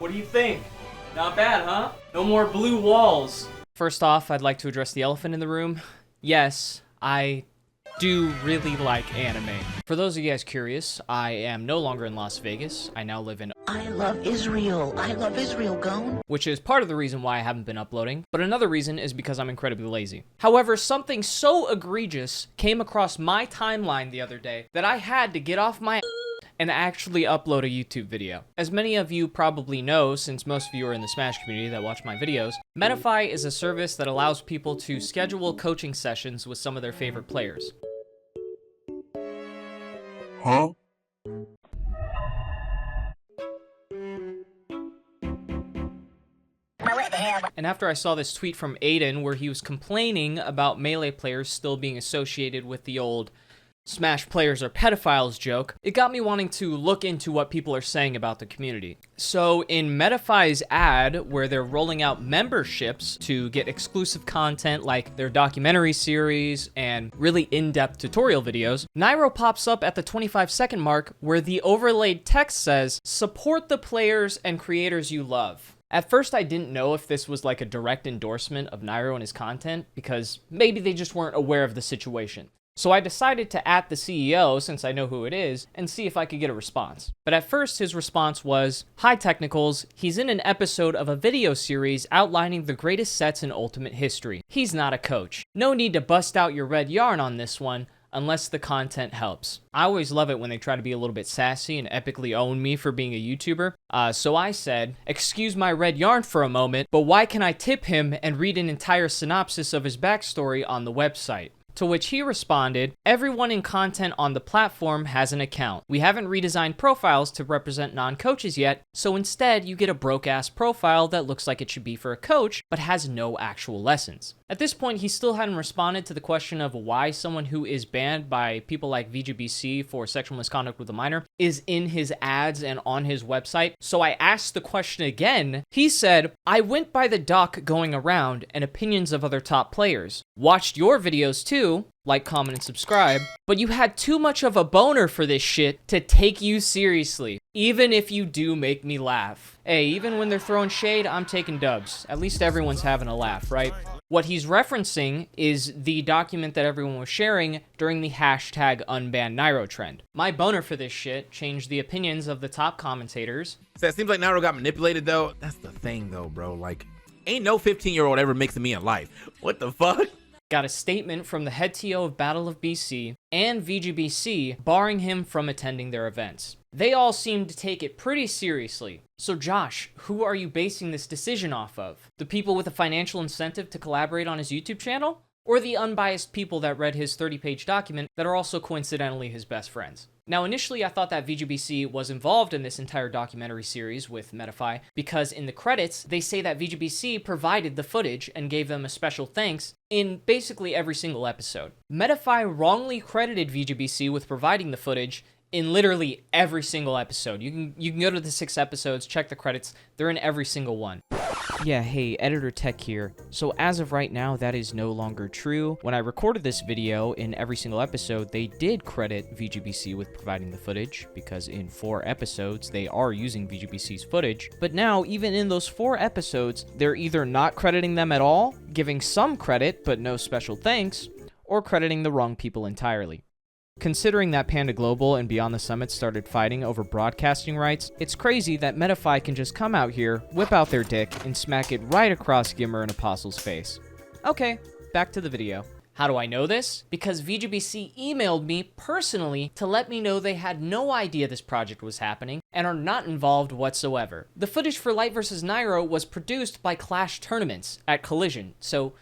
What do you think? Not bad, huh? No more blue walls. First off, I'd like to address the elephant in the room. Yes, I do really like anime. For those of you guys curious, I am no longer in Las Vegas. I now live in I love Israel. I love Israel, Gone. which is part of the reason why I haven't been uploading, but another reason is because I'm incredibly lazy. However, something so egregious came across my timeline the other day that I had to get off my and actually upload a YouTube video. As many of you probably know, since most of you are in the Smash community that watch my videos, Metafy is a service that allows people to schedule coaching sessions with some of their favorite players. Huh? And after I saw this tweet from Aiden where he was complaining about Melee players still being associated with the old Smash players are pedophiles joke, it got me wanting to look into what people are saying about the community. So in Metafy's ad, where they're rolling out memberships to get exclusive content like their documentary series and really in-depth tutorial videos, Nairo pops up at the 25-second mark where the overlaid text says, "Support the players and creators you love." At first, I didn't know if this was like a direct endorsement of Nairo and his content, because maybe they just weren't aware of the situation. So I decided to @ the CEO, since I know who it is, and see if I could get a response. But at first, his response was, "Hi Technicals, he's in an episode of a video series outlining the greatest sets in Ultimate history. He's not a coach. No need to bust out your red yarn on this one, unless the content helps." I always love it when they try to be a little bit sassy and epically own me for being a YouTuber. So I said, "Excuse my red yarn for a moment, but why can I tip him and read an entire synopsis of his backstory on the website?" To which he responded, "Everyone in content on the platform has an account. We haven't redesigned profiles to represent non-coaches yet, so instead you get a broke-ass profile that looks like it should be for a coach, but has no actual lessons." At this point, he still hadn't responded to the question of why someone who is banned by people like VGBC for sexual misconduct with a minor is in his ads and on his website. So I asked the question again. He said, "I went by the doc going around and opinions of other top players. Watched your videos too, like, comment, and subscribe, but you had too much of a boner for this shit to take you seriously, even if you do make me laugh." Hey, even when they're throwing shade, I'm taking dubs. At least everyone's having a laugh, right? What he's referencing is the document that everyone was sharing during the hashtag unban Nairo trend. My boner for this shit changed the opinions of the top commentators. So it seems like Nairo got manipulated though. That's the thing though, bro. Like, ain't no 15-year-old ever mixing me in life. What the fuck? Got a statement from the head TO of Battle of BC and VGBC barring him from attending their events. They all seem to take it pretty seriously. So Josh, who are you basing this decision off of? The people with a financial incentive to collaborate on his YouTube channel? Or the unbiased people that read his 30-page document that are also coincidentally his best friends? Now, initially, I thought that VGBC was involved in this entire documentary series with Metafy because in the credits, they say that VGBC provided the footage and gave them a special thanks in basically every single episode. Metafy wrongly credited VGBC with providing the footage in literally every single episode. You can go to the 6 episodes, check the credits, they're in every single one. Yeah, hey, Editor Tech here. So as of right now, that is no longer true. When I recorded this video, in every single episode, they did credit VGBC with providing the footage, because in 4 episodes, they are using VGBC's footage. But now, even in those 4 episodes, they're either not crediting them at all, giving some credit, but no special thanks, or crediting the wrong people entirely. Considering that Panda Global and Beyond the Summit started fighting over broadcasting rights, it's crazy that Metafy can just come out here, whip out their dick, and smack it right across Gimmer and Apostle's face. Okay, back to the video. How do I know this? Because VGBC emailed me personally to let me know they had no idea this project was happening and are not involved whatsoever. The footage for Light vs. Nairo was produced by Clash Tournaments at Collision, so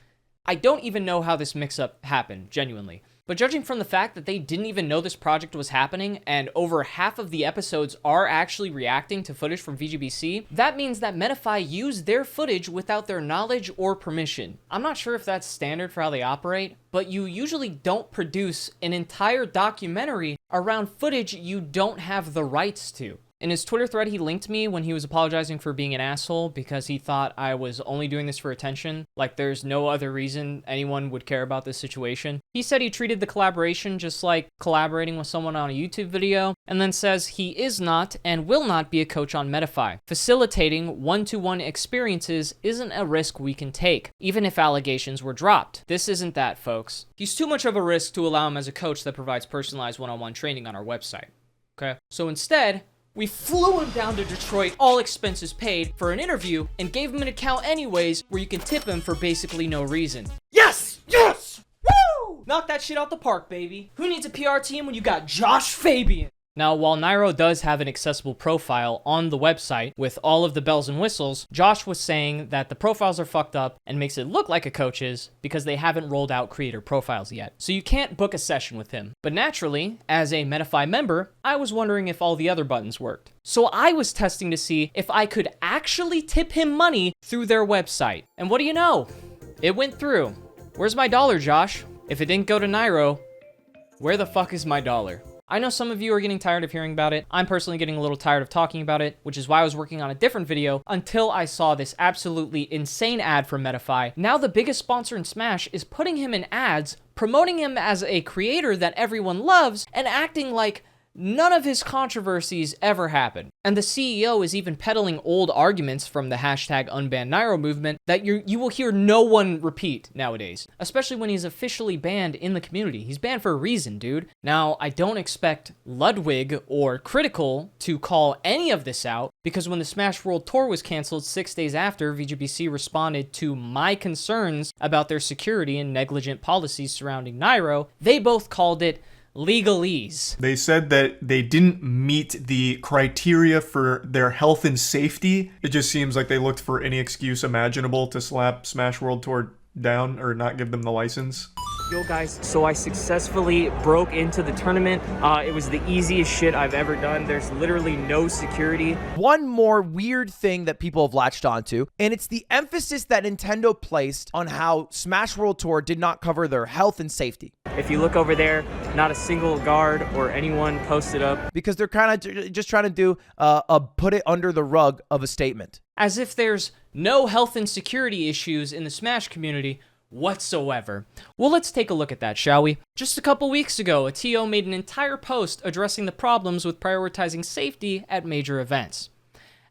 I don't even know how this mix-up happened, genuinely. But judging from the fact that they didn't even know this project was happening, and over half of the episodes are actually reacting to footage from VGBC, that means that Metafy used their footage without their knowledge or permission. I'm not sure if that's standard for how they operate, but you usually don't produce an entire documentary around footage you don't have the rights to. In his Twitter thread, he linked me when he was apologizing for being an asshole because he thought I was only doing this for attention. Like there's no other reason anyone would care about this situation. He said he treated the collaboration just like collaborating with someone on a YouTube video, and then says he is not and will not be a coach on Metafy. Facilitating one-to-one experiences isn't a risk we can take, even if allegations were dropped. This isn't that, folks. He's too much of a risk to allow him as a coach that provides personalized one-on-one training on our website. Okay? So instead, we flew him down to Detroit, all expenses paid, for an interview, and gave him an account anyways where you can tip him for basically no reason. Yes! Yes! Woo! Knock that shit out the park, baby. Who needs a PR team when you got Josh Fabian? Now, while Nairo does have an accessible profile on the website with all of the bells and whistles, Josh was saying that the profiles are fucked up and makes it look like a coach's because they haven't rolled out creator profiles yet. So you can't book a session with him. But naturally, as a Metafy member, I was wondering if all the other buttons worked. So I was testing to see if I could actually tip him money through their website. And what do you know? It went through. Where's my dollar, Josh? If it didn't go to Nairo, where the fuck is my dollar? I know some of you are getting tired of hearing about it. I'm personally getting a little tired of talking about it, which is why I was working on a different video until I saw this absolutely insane ad from Metafy. Now the biggest sponsor in Smash is putting him in ads, promoting him as a creator that everyone loves, and acting like none of his controversies ever happened. And the CEO is even peddling old arguments from the hashtag #UnbanNairo movement that you will hear no one repeat nowadays, especially when he's officially banned in the community. He's banned for a reason, dude. Now, I don't expect Ludwig or Critical to call any of this out because when the Smash World Tour was canceled 6 days after, VGBC responded to my concerns about their security and negligent policies surrounding Nairo, they both called it legalese. They said that they didn't meet the criteria for their health and safety. It just seems like they looked for any excuse imaginable to slap Smash World Tour down or not give them the license. Yo guys, so I successfully broke into the tournament. It was the easiest shit I've ever done. There's literally no security. One more weird thing that people have latched onto, and it's the emphasis that Nintendo placed on how Smash World Tour did not cover their health and safety. If you look over there, not a single guard or anyone posted up. Because they're kind of just trying to do a put it under the rug of a statement. As if there's no health and security issues in the Smash community whatsoever. Well, let's take a look at that, shall we? Just a couple weeks ago, a TO made an entire post addressing the problems with prioritizing safety at major events.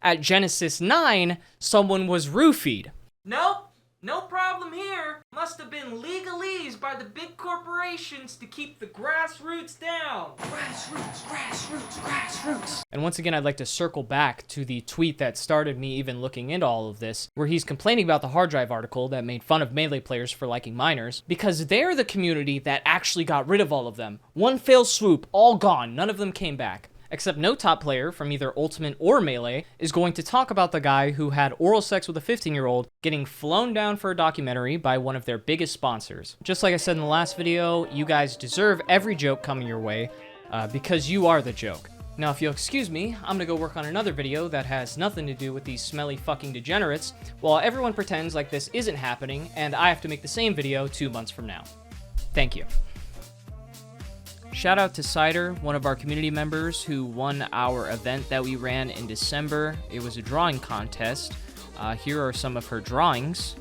At Genesis 9, someone was roofied. Nope, no problem here. Must have been legalese by the big corporations to keep the grassroots down. Grassroots, grassroots, grassroots. And once again, I'd like to circle back to the tweet that started me even looking into all of this, where he's complaining about the hard drive article that made fun of Melee players for liking minors, because they're the community that actually got rid of all of them. One fell swoop, all gone, none of them came back. Except no top player from either Ultimate or Melee is going to talk about the guy who had oral sex with a 15-year-old getting flown down for a documentary by one of their biggest sponsors. Just like I said in the last video, you guys deserve every joke coming your way because you are the joke. Now, if you'll excuse me, I'm gonna go work on another video that has nothing to do with these smelly fucking degenerates, while everyone pretends like this isn't happening and I have to make the same video 2 months from now. Thank you. Shout out to Cider, one of our community members who won our event that we ran in December. It was a drawing contest. Here are some of her drawings.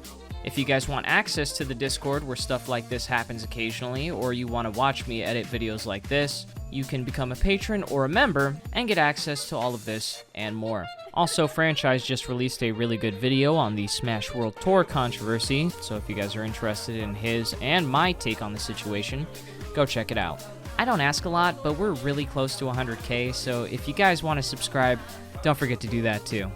If you guys want access to the Discord where stuff like this happens occasionally, or you want to watch me edit videos like this, you can become a patron or a member and get access to all of this and more. Also, Franchise just released a really good video on the Smash World Tour controversy, so if you guys are interested in his and my take on the situation, go check it out. I don't ask a lot, but we're really close to 100K, so if you guys want to subscribe, don't forget to do that too.